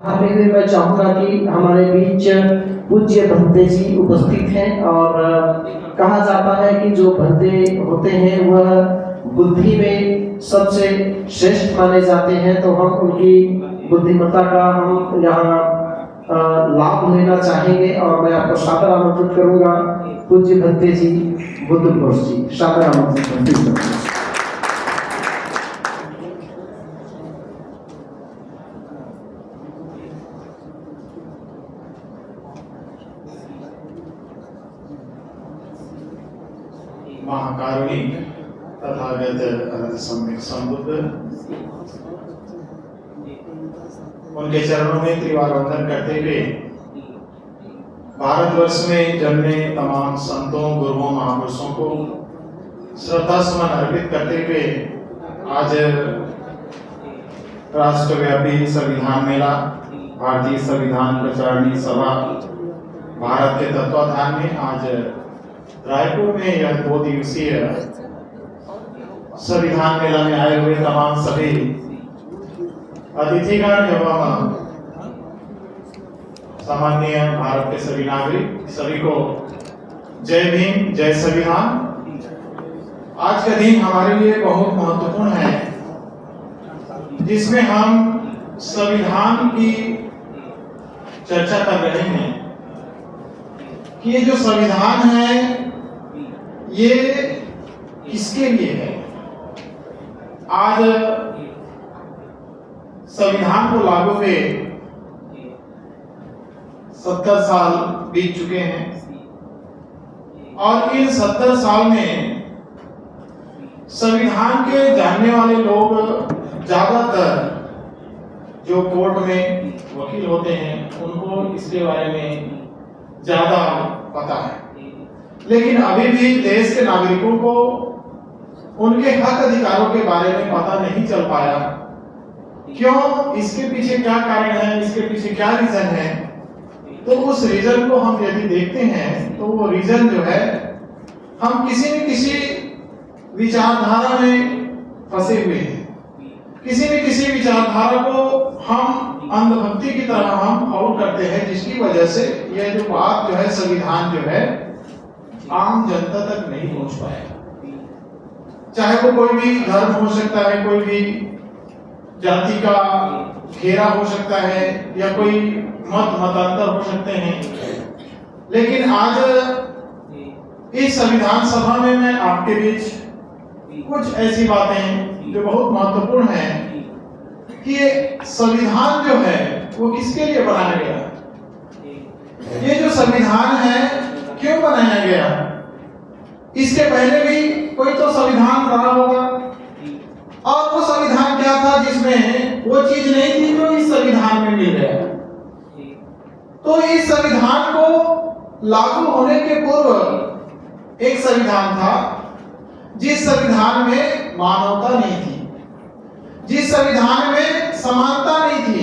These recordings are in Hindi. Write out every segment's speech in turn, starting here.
अभी भी मैं चाहूँगा कि हमारे बीच पूज्य भंते जी उपस्थित हैं और कहा जाता है कि जो भंते होते हैं वह बुद्धि में सबसे श्रेष्ठ माने जाते हैं, तो हम उनकी बुद्धिमत्ता का हम यहाँ लाभ लेना चाहेंगे और मैं आपको सादर आमंत्रित करूँगा पूज्य भंते जी बुद्ध घोष जी, सादर आमंत्रित करते हैं। महाकारुणिक तथागत अनंत सम्यक संबुद्ध, उनके चरणों में त्रिवार वंदन करते हुए भारतवर्ष में जन्मे तमाम संतों, गुरुओं, महापुरुषों को श्रद्धा सुमन अर्पित करते हुए आज राष्ट्रव्यापी संविधान मेला, भारतीय संविधान प्रचारणी सभा भारत के तत्वाधान में आज रायपुर में यह 2 दिवसीय संविधान मेला में आए हुए तमाम सभी अतिथिगण एवं सामान्य भारत के सभी नागरिक सभी को जय भीम, जय संविधान। आज का दिन हमारे लिए बहुत महत्वपूर्ण है, जिसमें हम संविधान की चर्चा कर रहे हैं कि ये जो संविधान है ये किसके लिए है। आज संविधान को लागू हुए 70 साल बीत चुके हैं और इन 70 साल में संविधान के जानने वाले लोग ज्यादातर जो कोर्ट में वकील होते हैं उनको इसके बारे में ज्यादा पता है, लेकिन अभी भी देश के नागरिकों को उनके हक अधिकारों के बारे में पता नहीं चल पाया। क्यों, इसके पीछे क्या कारण है, इसके पीछे क्या रीजन है। तो उस रीजन को हम यदि देखते हैं तो वो रीजन जो है, हम किसी न किसी विचारधारा में फंसे हुए हैं, किसी न किसी विचारधारा को हम अंधभक्ति की तरह हम फॉलो करते हैं, जिसकी वजह से यह जो बात जो है संविधान जो है आम जनता तक नहीं पहुंच पाया। चाहे वो कोई भी धर्म हो सकता है, कोई भी जाति का घेरा हो सकता है या कोई मतांतर हो सकते हैं, लेकिन आज इस संविधान सभा में मैं आपके बीच कुछ ऐसी बातें जो बहुत महत्वपूर्ण है कि ये संविधान जो है वो किसके लिए बनाया गया, ये जो संविधान है क्यों बनाया गया। इसके पहले भी कोई तो संविधान रहा होगा और वो संविधान क्या था जिसमें वो चीज नहीं थी जो इस संविधान में मिल गया। तो इस संविधान को लागू होने के पूर्व एक संविधान था जिस संविधान में मानवता नहीं थी, जिस संविधान में समानता नहीं थी,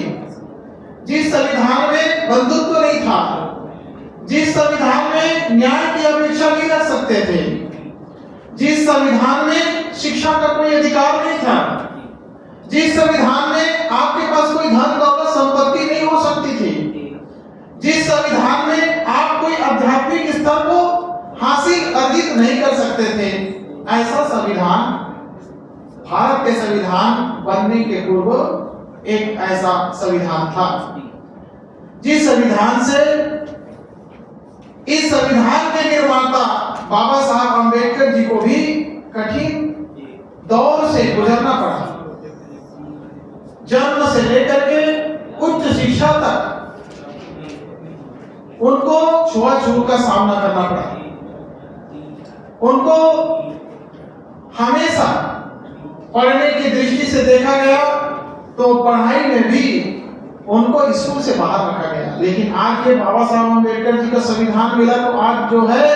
जिस संविधान में बंधुत्व नहीं था, जिस संविधान में न्याय की अपेक्षा नहीं रख सकते थे, जिस संविधान में शिक्षा का कोई अधिकार नहीं था, जिस संविधान में आपके पास कोई धन दौलत संपत्ति नहीं हो सकती थी, जिस संविधान में आप कोई आध्यात्मिक स्तर को हासिल अर्जित नहीं कर सकते थे, ऐसा संविधान भारत के संविधान बनने के पूर्व एक ऐसा संविधान था, जिस संविधान से इस संविधान के निर्माता बाबा साहब अम्बेडकर जी को भी कठिन दौर से गुजरना पड़ा। जन्म से लेकर के उच्च शिक्षा तक उनको छुआछूत का सामना करना पड़ा। उनको हमेशा पढ़ने की दृष्टि से देखा गया तो पढ़ाई में भी उनको स्कूल से बाहर रखा गया। लेकिन आज ये बाबा साहब अम्बेडकर जी का संविधान मिला तो आज जो है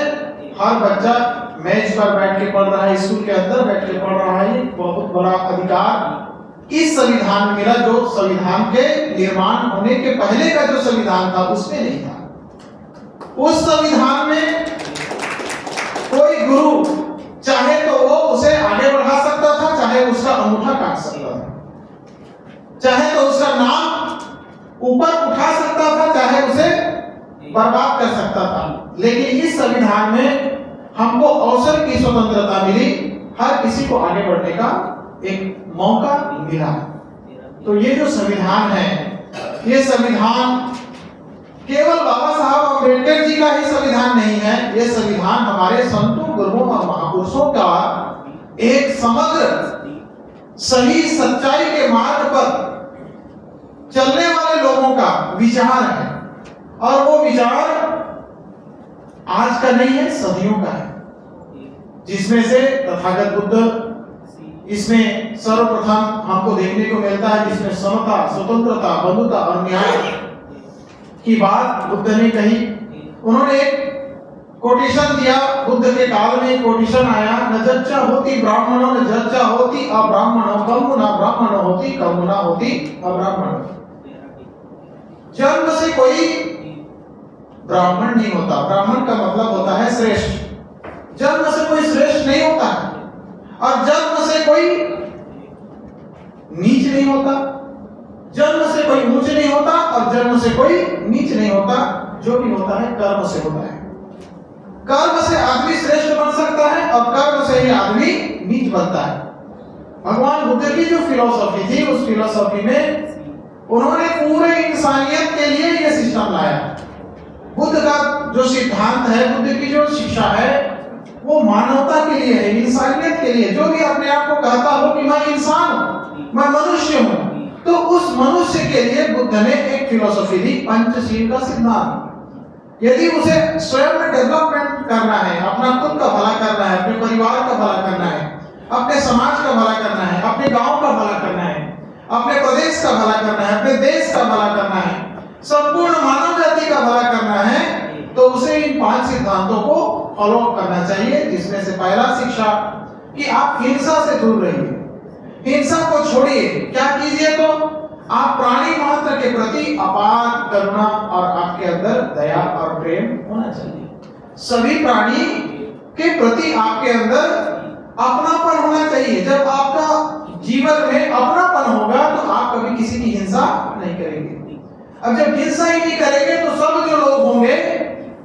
हर बच्चा मेज पर बैठ के पढ़ रहा है, स्कूल के अंदर बैठ के पढ़ रहा है। बहुत बड़ा अधिकार इस संविधान में मिला जो संविधान के निर्माण होने के पहले का जो संविधान था उसमें नहीं था। उस संविधान में कोई गुरु चाहे तो वो उसे आगे बढ़ा सकता था, चाहे उसका अंगूठा काट सकता था, चाहे तो उसका नाम ऊपर उठा सकता था, चाहे उसे बर्बाद कर सकता था। लेकिन इस संविधान में हमको अवसर की स्वतंत्रता मिली, हर किसी को आगे बढ़ने का एक मौका मिला। तो ये जो संविधान है, ये संविधान केवल बाबा साहब अम्बेडकर जी का ही संविधान नहीं है, ये संविधान हमारे संतों, गुरुओं और महापुरुषों का एक समग्र सही सच्चाई के मार्ग पर चलने वाले लोगों का विचार है। और वो विचार आज का नहीं है, सदियों का है, जिसमें से तथागत बुद्ध, इसमें सर्वप्रथम हमको देखने को मिलता है, जिसमें समता, स्वतंत्रता, बंधुता और न्याय की बात बुद्ध ने कही। उन्होंने एक कोटेशन दिया, बुद्ध के काल में एक कोटेशन आया, न जच्चा होती ब्राह्मणों न जच्चा होती अब्राह्मणों, कम न ब्राह्मण होती कम न होती अब्राह्मण। जन्म से कोई ब्राह्मण नहीं होता, ब्राह्मण का मतलब होता है श्रेष्ठ। जन्म से कोई श्रेष्ठ नहीं होता और जन्म से कोई नीच नहीं होता, जन्म से कोई ऊंच नहीं होता और जन्म से कोई नीच नहीं होता। जो भी होता है कर्म से होता है। कर्म से आदमी श्रेष्ठ बन सकता है और कर्म से ही आदमी नीच बनता है। भगवान बुद्ध की जो फिलॉसफी थी, उस फिलॉसफी में उन्होंने पूरे इंसानियत के लिए यह सिस्टम लाया। बुद्ध का जो सिद्धांत है, बुद्ध की जो शिक्षा है, वो मानवता के लिए है, इंसानियत के लिए। जो भी अपने आप को कहता हो कि मैं इंसान हूं, मैं मनुष्य हूं, तो उस मनुष्य के लिए बुद्ध ने एक फिलॉसफी दी, पंचशील का सिद्धांत। यदि उसे स्वयं में डेवलपमेंट करना है, अपना खुद का भला करना है, अपने परिवार का भला करना है, अपने समाज का भला करना है, अपने गांव का भला करना है, अपने प्रदेश का भला करना है, अपने देश का भला करना है, संपूर्ण मानव जाति का भला करना है, तो उसे इन 5 सिद्धांतों को फॉलो करना चाहिए। जिसमें से पहला शिक्षा कि आप हिंसा से दूर रहिए, हिंसा को छोड़िए। क्या कीजिए? तो आप प्राणी मात्र के प्रति अपार करुणा और आपके अंदर दया और प्रेम होना चाहिए। सभी प्राणी के प्रति आपके अंदर अपनापन होना चाहिए। जब आपका जीवन में अपनापन होगा तो आप कभी किसी की हिंसा नहीं करेंगे। अब जब हिंसा ही नहीं करेंगे तो सब जो लोग होंगे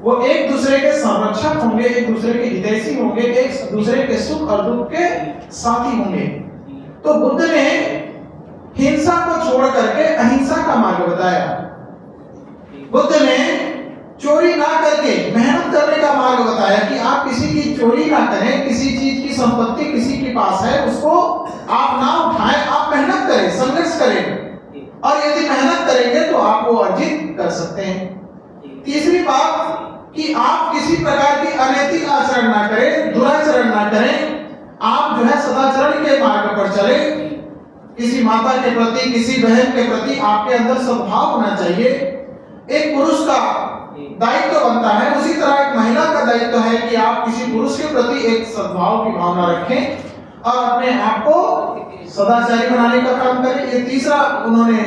वो एक दूसरे के संरक्षक होंगे, एक दूसरे के हितैषी होंगे, एक दूसरे के सुख और दुख के साथी होंगे। तो बुद्ध ने हिंसा को छोड़ करके अहिंसा का मार्ग बताया। बुद्ध ने चोरी ना करके मेहनत करने का मार्ग बताया कि आप किसी की चोरी ना करें, किसी चीज की संपत्ति किसी के पास है उसको आप ना उठाएं, आप मेहनत करें, संघर्ष करें, और यदि मेहनत करेंगे तो आप वो अर्जित कर सकते हैं। तीसरी बात कि आप किसी प्रकार की अनैतिक आचरण ना करें, दुराचरण ना करें, आप जो है सदाचरण के मार्ग पर चले। किसी माता के प्रति, किसी बहन के प्रति आपके अंदर सद्भाव होना चाहिए। एक पुरुष का दायित्व बनता है, उसी तरह एक महिला का दायित्व है कि आप किसी पुरुष के प्रति एक सद्भाव की भावना रखें और अपने आप को सदाचारी बनाने का काम करें। ये तीसरा उन्होंने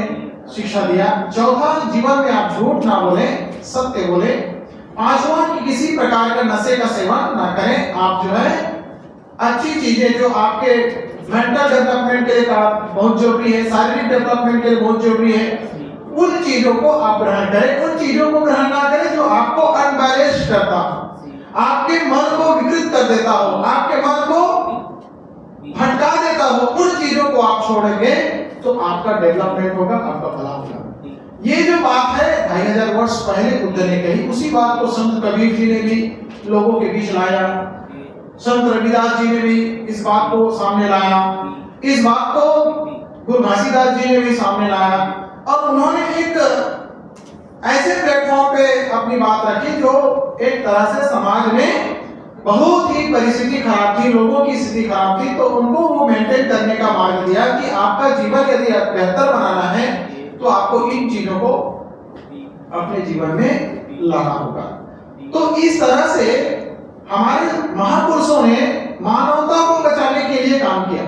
शिक्षा दिया। चौथा, जीवन में आप झूठ ना बोले, सत्य बोले। पांचवा कि किसी प्रकार का नशे का सेवन ना करें। आप जो है अच्छी चीजें जो आपके मेंटल डेवलपमेंट के लिए बहुत जरूरी है, शारीरिक डेवलपमेंट के लिए बहुत जरूरी है, उन चीजों को आप ग्रहण करें। उन चीजों को ग्रहण ना करें जो आपको अनबैलेंस करता हो, आपके मन को विकृत कर देता हो, आपके मन को भटका देता हो। उन चीजों को आप छोड़ेंगे तो आपका डेवलपमेंट होगा, आपका भला होगा। ये जो बात है 2500 वर्ष पहले बुद्ध ने कही, उसी बात को संत कबीर जी ने भी लोगों के बीच लाया। संत रविदास जी ने भी इस बात को सामने लाया। इस बात को गुरु घासीदास जी ने भी सामने लाया और उन्होंने एक ऐसे प्लेटफॉर्म पे अपनी बात रखी जो एक तरह से समाज में बहुत ही परिस्थिति खराब थी, लोगों की स्थिति खराब थी, तो उनको वो मेंटेन करने का मार्ग दिया कि आपका जीवन यदि बेहतर बनाना है तो आपको इन चीजों को अपने जीवन में लाना होगा। तो इस तरह से हमारे महापुरुषों ने मानवता को बचाने के लिए काम किया,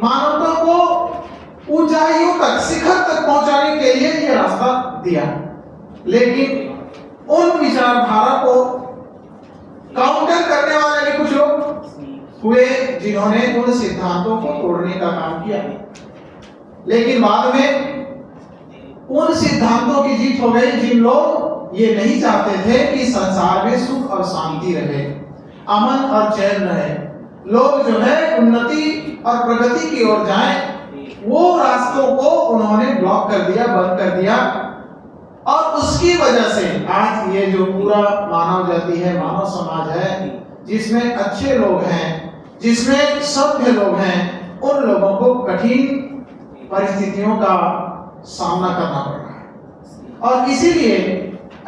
मानवता को ऊंचाइयों तक, शिखर तक पहुंचाने के लिए यह रास्ता दिया। लेकिन उन विचारधारा को काउंटर करने वाले भी कुछ लोग हुए जिन्होंने उन सिद्धांतों को तोड़ने का काम किया। लेकिन बाद में उन सिद्धांतों की जीत हो गई जिन लोग ये नहीं चाहते थे कि संसार में सुख और शांति रहे, अमन और चैन रहे, लोग जो है उन्नति और प्रगति की ओर जाएं। वो रास्तों को उन्होंने ब्लॉक कर दिया, बंद कर दिया, और उसकी वजह से आज ये जो पूरा मानव जाति है, मानव समाज है, जिसमें अच्छे लोग हैं, जिसमें सभ्य लोग हैं, उन लोगों को कठिन परिस्थितियों का सामना करना पड़ रहा है। और इसीलिए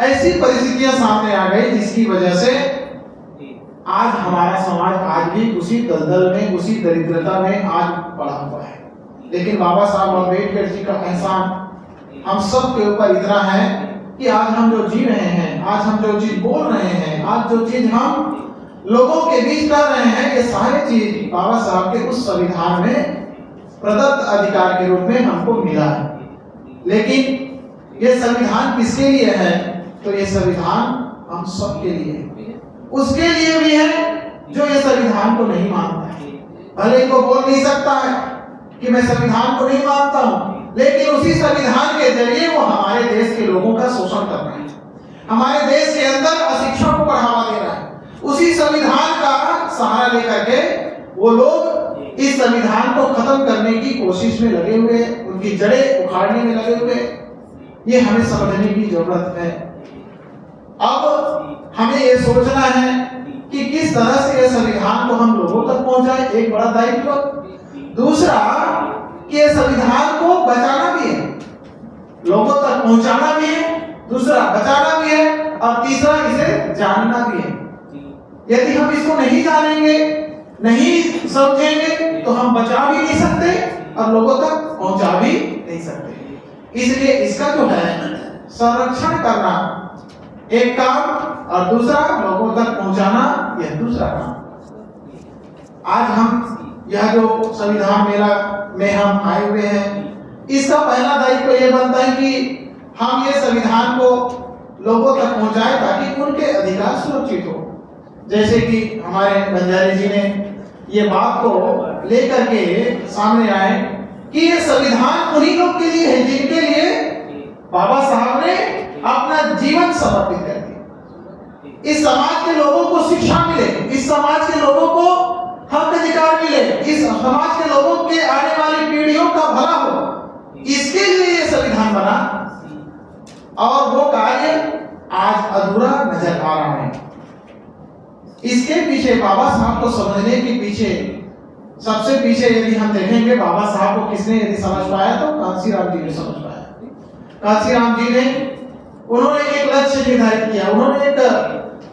ऐसी परिस्थितियां सामने आ गई जिसकी वजह से आज हमारा समाज आज भी उसी दलदल में, उसी दरिद्रता में आज पड़ा हुआ है। लेकिन बाबा साहब अम्बेडकर जी का एहसान हम सब के ऊपर इतना है कि आज हम जो जी रहे हैं, आज हम जो चीज बोल रहे हैं, आज जो चीज हम लोगों के बीच कर रहे हैं, ये सारी चीज बाबा साहब के उस संविधान में प्रदत्त अधिकार के रूप में हमको मिला है। लेकिन ये संविधान किसके लिए है? तो ये संविधान हम सब के लिए है, उसके लिए भी है जो ये संविधान को नहीं मानता है। भले को बोल नहीं सकता है कि मैं संविधान को नहीं मानता हूं, लेकिन उसी संविधान के जरिए वो हमारे देश के लोगों का शोषण कर रहा है, हमारे देश के अंदर अशिक्षा को बढ़ावा दे रहा है। उसी संविधान का सहारा लेकर के वो लोग इस संविधान को खत्म करने की कोशिश में लगे हुए, उनकी जड़ें उखाड़ने में लगे हुए। ये हमें समझने की जरूरत है। अब हमें ये सोचना है कि किस तरह से ये संविधान को हम लोगों तक पहुंचाए, एक बड़ा दायित्व। दूसरा कि ये संविधान को बचाना भी है, लोगों तक पहुंचाना भी है, दूसरा बचाना भी है, और तीसरा इसे जानना भी है। यदि हम इसको नहीं जानेंगे, नहीं समझेंगे, तो हम बचा भी नहीं सकते और लोगों तक पहुंचा भी नहीं सकते। इसलिए इसका जो है संरक्षण करना एक काम, और दूसरा लोगों तक पहुंचाना यह दूसरा काम। आज हम यह जो संविधान मेला में हम आए हुए हैं, इसका पहला दायित्व यह बनता है कि हम ये संविधान को लोगों तक पहुंचाएं ताकि उनके अधिकार सुरक्षित हो। जैसे कि हमारे बंजारी जी ने ये बात को लेकर के सामने आए कि ये संविधान उन्हीं लोग के लिए है जिनके लिए बाबा साहब ने अपना जीवन समर्पित कर दिया। इस समाज के लोगों को शिक्षा मिले, इस समाज के लोगों को हक अधिकार मिले, इस समाज के लोगों के आने वाली पीढ़ियों का भला हो, इसके लिए ये संविधान बना। और वो कार्य आज अधूरा नजर आ रहा है। इसके पीछे बाबा साहब को समझने के पीछे, सबसे पीछे यदि हम देखेंगे बाबा साहब को किसने यदि समझ पाया तो कांसीराम जी ने समझ पाया। कांसीराम जी ने, उन्होंने एक लक्ष्य निर्धारित किया, उन्होंने एक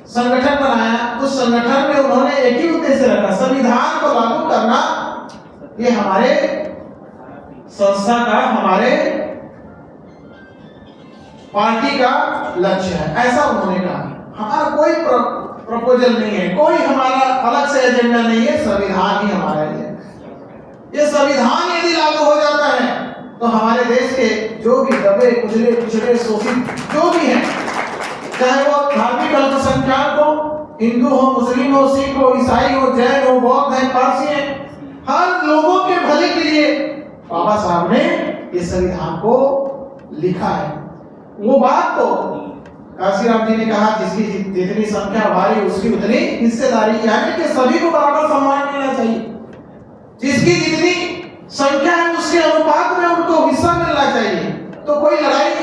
संगठन बनाया। उस संगठन में उन्होंने एक ही उद्देश्य रखा, संविधान को लागू करना। ये हमारे संस्था का, हमारे पार्टी का लक्ष्य है, ऐसा उन्होंने कहा। हमारा कोई प्रपोजल नहीं है, कोई हमारा अलग से एजेंडा नहीं है, संविधान ही हमारा एजेंडा। ये संविधान यदि लागू हो जाता है तो हमारे देश के जो भी दबे कुचले पिछड़े शोषित जो भी हैं, चाहे वो धार्मिक अल्पसंख्यक हो, हिंदू हो, मुस्लिम हो, सिख हो, ईसाई हो, जैन हो, बौद्ध है, पारसी है, हर लोगों के भले के लिए बाबा साहब ने इस संविधान को लिखा है। वो बात तो कांसीराम जी ने कहा, जिसकी जितनी संख्या भारी उसकी उतनी हिस्सेदारी, यानी कि सभी को बराबर सम्मान मिलना चाहिए। जिसकी जितनी संख्या है उसके अनुपात में उनको हिस्सा मिलना चाहिए। तो कोई लड़ाई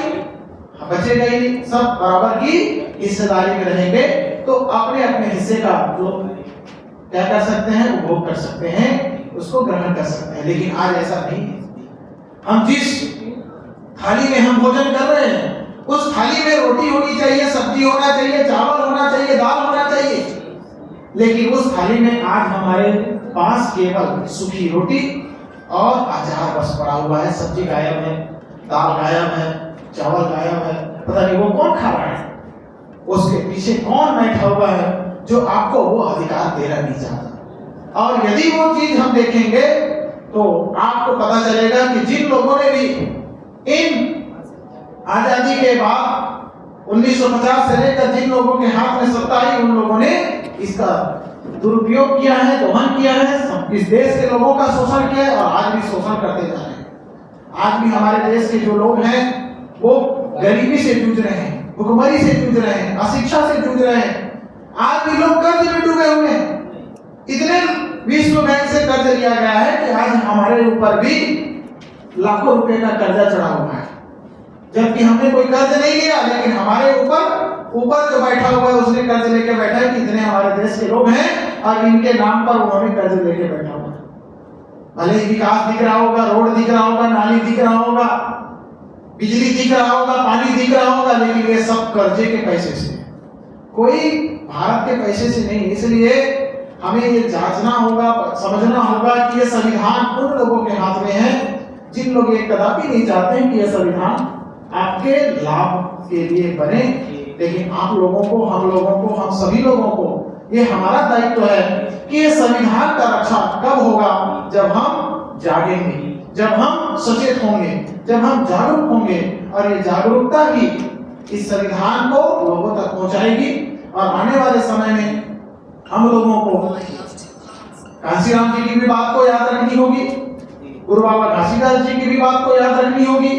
बचेगा ही नहीं, सब बराबर की हिस्सेदारी में रहेंगे तो अपने अपने हिस्से का जो क्या कर सकते हैं, उपभोग कर सकते हैं, उसको ग्रहण कर सकते हैं। लेकिन आज ऐसा नहीं है। हम जिस थाली में हम भोजन कर रहे हैं उस थाली में रोटी होनी चाहिए, सब्जी होना चाहिए, चावल होना चाहिए, दाल होना चाहिए, लेकिन उस थाली में आज हमारे पास केवल सूखी रोटी और अचार बस पड़ा हुआ है। सब्जी गायब है, दाल गायब है, चावल गायब है, पता नहीं वो कौन खा रहा है, उसके पीछे कौन बैठा हुआ है जो आपको वो अधिकार देना नहीं चाहता। और यदि वो चीज हम देखेंगे तो आपको पता चलेगा कि जिन लोगों ने भी इन आजादी के बाद 1950 से लेकर जिन लोगों के हाथ में सत्ता आई, उन लोगों ने इसका दुरुपयोग किया है, दोहन किया है, इस देश के लोगों का शोषण किया है और आज भी शोषण करते जा रहे हैं। आज भी हमारे देश के जो लोग हैं वो गरीबी से जूझ रहे हैं, भुखमरी से जूझ रहे हैं, अशिक्षा से जूझ रहे हैं। आज भी लोग कर्ज में डूबे हुए हैं। इतने विश्व बैंक से कर्ज लिया गया है कि आज हमारे ऊपर भी लाखों रुपए का कर्जा चढ़ा हुआ है, जबकि हमने कोई कर्ज नहीं लिया, लेकिन हमारे ऊपर जो बैठा हुआ है उसने कर्ज लेके बैठा है कि इतने हमारे देश के लोग हैं और इनके नाम पर उन्होंने कर्ज लेके बैठा हुआ है। भले ही विकास दिख रहा होगा, रोड दिख रहा होगा, नाली दिख रहा होगा, बिजली दिख रहा होगा, पानी दिख रहा होगा, लेकिन ये सब कर्जे के पैसे से, कोई भारत के पैसे से नहीं। इसलिए हमें ये जांचना होगा, समझना होगा कि ये संविधान उन लोगों के हाथ में है जिन लोग ये कदापि नहीं चाहते हैं कि ये संविधान आपके लाभ के लिए बने। लेकिन आप लोगों को, हम लोगों को, हम सभी लोगों को ये हमारा दायित्व है कि ये संविधान का रक्षा कब होगा? जब हम जागेंगे, जब हम सचेत होंगे, जब हम जागरूक होंगे। और ये जागरूकता ही इस संविधान को लोगों तक पहुंचाएगी। और आने वाले समय में हम लोगों को कांशीराम जी की भी बात को याद रखनी होगी, गुरु बाबा घासीदास जी की भी बात को याद रखनी होगी,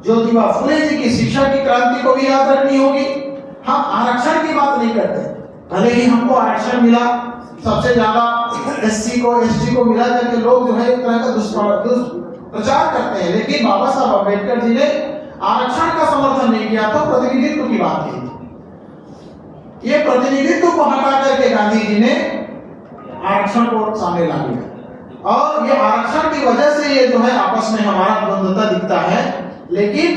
ज्योतिबा फुले जी की शिक्षा की क्रांति को भी याद रखनी होगी। हम आरक्षण की बात नहीं करते, भले ही हमको आरक्षण मिला, सबसे ज्यादा एससी को, एसटी को मिला करके लोग जो है एक तरह का दुष्प्रचार करते हैं, लेकिन बाबा साहब अम्बेडकर जी ने आरक्षण का समर्थन नहीं किया था, प्रतिनिधित्व की बात की। ये प्रतिनिधित्व को हटा करके गांधी जी ने आरक्षण को सामने ला दिया, और ये आरक्षण की वजह से ये जो है आपस में हमारा द्वंद्वता दिखता है। लेकिन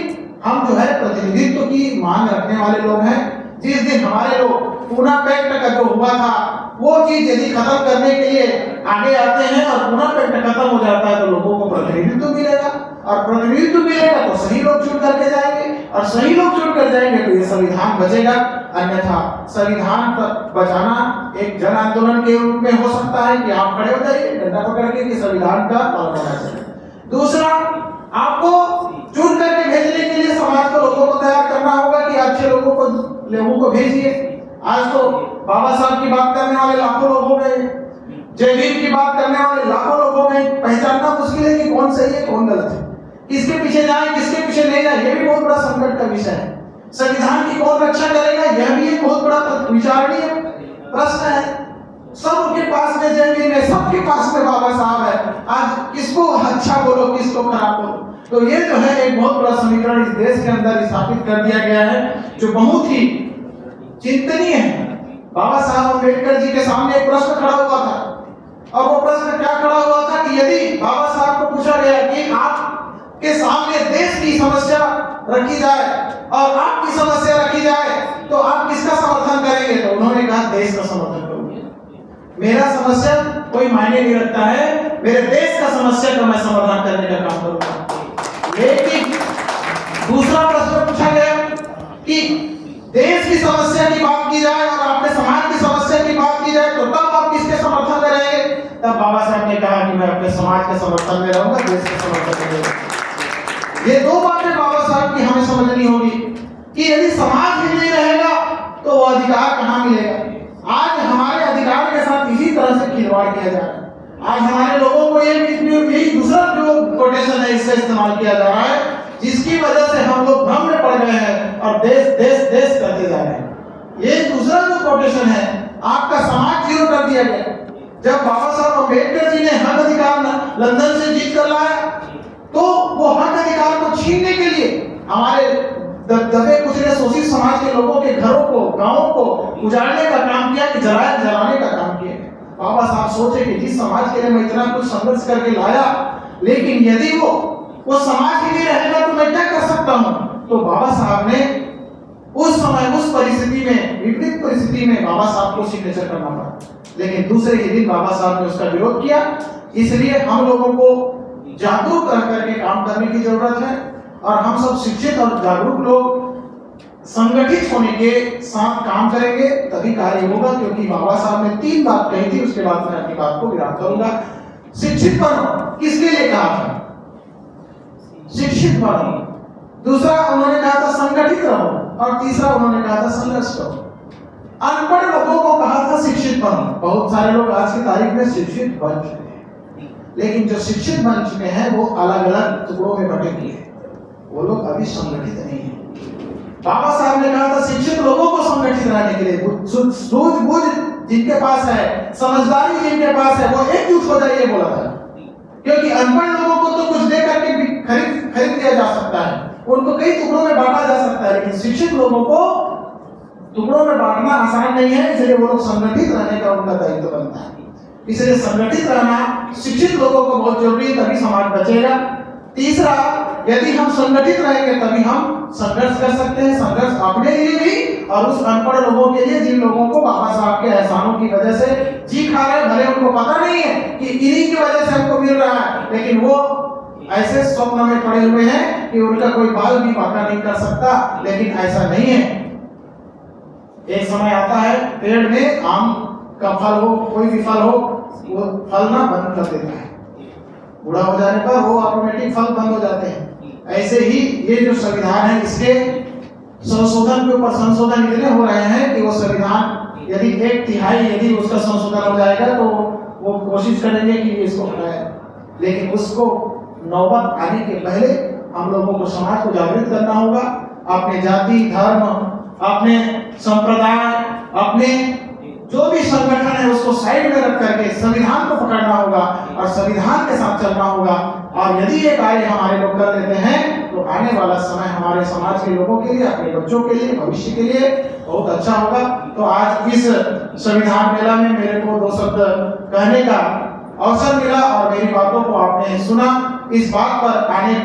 हम जो है प्रतिनिधित्व की मांग रखने वाले लोग हैं। जिस दिन हमारे लोग पूना पैक्ट का जो हुआ था वो चीज यदि खत्म करने के लिए आगे आते हैं और पूना पैक्ट खत्म हो जाता है तो लोगों को प्रतिनिधित्व मिलेगा, और प्रतिनिधित्व मिलेगा तो सही लोग चुन करके जाएंगे, और सही लोग चुन कर जाएंगे तो ये संविधान बचेगा। अन्यथा संविधान बचाना एक जन आंदोलन के रूप में हो सकता है कि आप खड़े हो जाइए डंडा पकड़ के कि संविधान का पालन होना चाहिए। दूसरा, आपको चुन करके भेजने के लिए समाज को, लोगों को तैयार करना होगा कि अच्छे लोगों को भेजिए। आज तो बाबा साहब की बात करने वाले लाखों लोग हो गए, जय भीम की बात करने वाले लाखों लोग हो गए। पहचानना मुश्किल है कि कौन सही है कौन गलत है, किसके पीछे जाए किसके पीछे नहीं जाए, ये भी बहुत बड़ा संकट का विषय है। संविधान की कौन रक्षा करेगा, यह भी एक बहुत बड़ा विचारणीय प्रश्न है। सबके पास में जय भीम है, सबके पास में बाबा साहब है, आज किसको अच्छा बोलो किसको खराब बोलो। तो ये जो है एक बहुत बड़ा समीकरण इस देश के अंदर स्थापित कर दिया गया है, जो बहुत ही चिंतनीय है। बाबा साहब अम्बेडकर जी के सामने एक प्रश्न खड़ा हुआ था, और वो प्रश्न क्या खड़ा हुआ था कि यदि बाबा साहब को पूछा गया कि आपके सामने देश की समस्या रखी जाए और आपकी समस्या रखी जाए तो आप किसका समर्थन करेंगे? तो उन्होंने कहा देश का समर्थन करूंगा, मेरा समस्या कोई मायने नहीं रखता है, मेरे देश का समस्या का मैं समाधान करने का काम करूंगा। लेकिन दूसरा प्रश्न पूछा गया कि देश की समस्या की बात की जाए और अपने समाज की समस्या की बात की जाए तो तब आप किसके समर्थन में रहेंगे? तब बाबा साहब ने कहा कि मैं अपने समाज के समर्थन में रहूंगा, देश के समर्थन में रहूंगा। ये दो बातें बाबा साहब की हमें समझनी होगी कि यदि समाज ही नहीं रहेगा तो वो अधिकार कहाँ मिलेगा। आज हमारे अधिकार के साथ इसी तरह से खिलवाड़ किया जा रहा है। आज हमारे लोगों को यही दूसरा जो कोटेशन है इससे इस्तेमाल किया जा रहा है, जिसकी वजह से हम लोग भ्रम में पड़ गए हैं और देश देश देश करते जा रहे हैं। ये दूसरा जो कोटेशन है, आपका समाज जीरो कर दिया गया। जब बाबा साहब अम्बेडकर जी ने हक अधिकार लंदन से जीत कर लाया तो वो हक अधिकार को छीनने के लिए हमारे दबे कुचले शोषित समाज के लोगों के घरों को, गांवों को उजाड़ने का काम किया, कि जलाने का काम किया। बाबा साहब सोचे कि जिस समाज के लिए मैं इतना कुछ संघर्ष करके लाया, लेकिन यदि वो समाज के लिए रहेगा तो मैं क्या कर सकता हूं? तो बाबा साहब ने उस समय उस परिस्थिति में, विपरीत परिस्थिति में बाबा साहब को सिग्नेचर करना पड़ा। लेकिन दूसरे ही दिन बाबा साहब ने उसका विरोध किया। इसलिए हम लोगों को जागरूक रह करके काम करने की जरूरत है, और हम सब शिक्षित और जागरूक लोग संगठित होने के साथ काम करेंगे तभी कार्य होगा। क्योंकि बाबा साहब ने 3 बात कही थी, उसके बाद मैं अपनी बात को विराम करूंगा। शिक्षित बनो, किसके लिए कहा था? शिक्षित बनो। दूसरा उन्होंने कहा था संगठित रहो, और तीसरा उन्होंने कहा था संघर्ष करो। अनपढ़ लोगों को कहा था शिक्षित बनो। बहुत सारे लोग आज की तारीख में शिक्षित बन चुके हैं, लेकिन जो शिक्षित बन चुके हैं वो अलग अलग टुकड़ों में बटे हुए हैं। वो लोग अभी संगठित नहीं है। बाबा साहब ने कहा था शिक्षित लोगों को संगठित रहने के लिए, सूझबूझ जिनके पास है, समझदारी जिनके पास है, वो एकजुट हो जाइए बोला था। क्योंकि अनपढ़ लोगों को तो कुछ दे करके खरीद दिया जा सकता है, उनको कई टुकड़ों में बांटा जा सकता है, लेकिन शिक्षित लोगों को टुकड़ों में बांटना आसान नहीं है। इसलिए वो लोग संगठित रहने का उनका दायित्व बनता है। इसलिए संगठित रहना शिक्षित लोगों को बहुत जरूरी है, तभी समाज बचेगा। तीसरा, यदि हम संगठित रहेंगे तभी हम संघर्ष कर सकते हैं, संघर्ष अपने लिए भी और उस अनपढ़ लोगों के लिए जिन लोगों को बाबा साहब के एहसानों की वजह से जी खा रहे, भले उनको पता नहीं है कि इन्हीं की वजह से हमको मिल रहा है, लेकिन वो ऐसे स्वप्न में पड़े हुए हैं कि उनका कोई बाल भी बांका नहीं कर सकता। लेकिन ऐसा नहीं है। एक समय आता है पेड़ में आम का फल हो, कोई भी फल हो, वो फल ना बंद कर देता है, बूढ़ा हो जाने पर वो ऑटोमेटिक फल बंद हो जाते हैं। ऐसे ही ये जो संविधान है, इसके संशोधन के ऊपर संशोधन इतने हो रहे हैं कि वो संविधान यदि 1/3 यदि उसका संशोधन हो जाएगा तो वो कोशिश करेंगे कि इसको हटाए, लेकिन उसको नौबत आने के पहले हम लोगों को समाज को जागृत करना होगा। अपने जाति, धर्म, अपने संप्रदाय, अपने जो भी संगठन है उसको साइड में रख करके संविधान को पकड़ना होगा और संविधान के साथ चलना होगा। और यदि ये कार्य हमारे लोग कर लेते हैं तो आने वाला समय हमारे समाज के लोगों के लिए, अपने बच्चों के लिए, भविष्य के लिए बहुत अच्छा होगा। तो आज इस संविधान मेला में मेरे को 2 शब्द कहने का अवसर मिला और मेरी बातों को आपने सुना। इस बात पर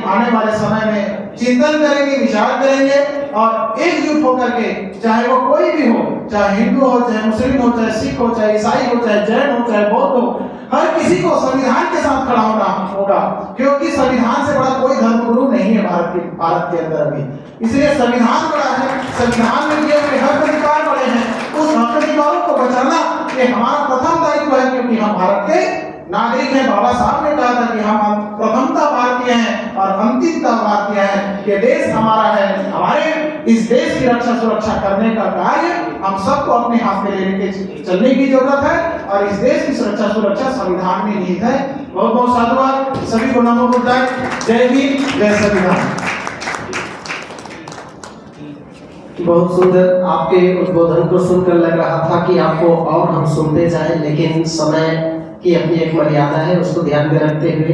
आने वाले समय में चिंतन करेंगे, विचार करेंगे और एकजुट होकर के, चाहे वो कोई भी हो, चाहे हिंदू हो, चाहे मुस्लिम हो, चाहे सिख हो, चाहे ईसाई हो, चाहे जैन हो, चाहे बौद्ध हो, हर किसी को संविधान के साथ खड़ा होना होगा। क्योंकि संविधान से बड़ा कोई धर्मगुरु नहीं है भारत के अंदर अभी। इसलिए संविधान बड़ा है, संविधान में दिए हुए हक अधिकार बड़े हैं। उस हक अधिकारों को बचाना ये हमारा प्रथम दायित्व है, क्योंकि हम भारत के नागरिक हैं। बाबा साहब ने कहा था कि हम प्रथमता भारतीय हैं और अंतिमता भारतीय हैं। ये देश हमारा है, हमारे इस देश की रक्षा सुरक्षा करने का कार्य हम सबको अपने हाथ में लेके चलने की जरूरत है और इस देश की सुरक्षा संविधान में निहित है। बहुत बहुत साधुवाद, सभी को नमो बुद्धाय। जय भीम, जय संविधान। बहुत सुंदर। आपके उद्बोधन को सुनकर लग रहा था कि आपको और हम सुनते जाएं, लेकिन समय की अपनी एक मर्यादा है, उसको ध्यान में रखते हुए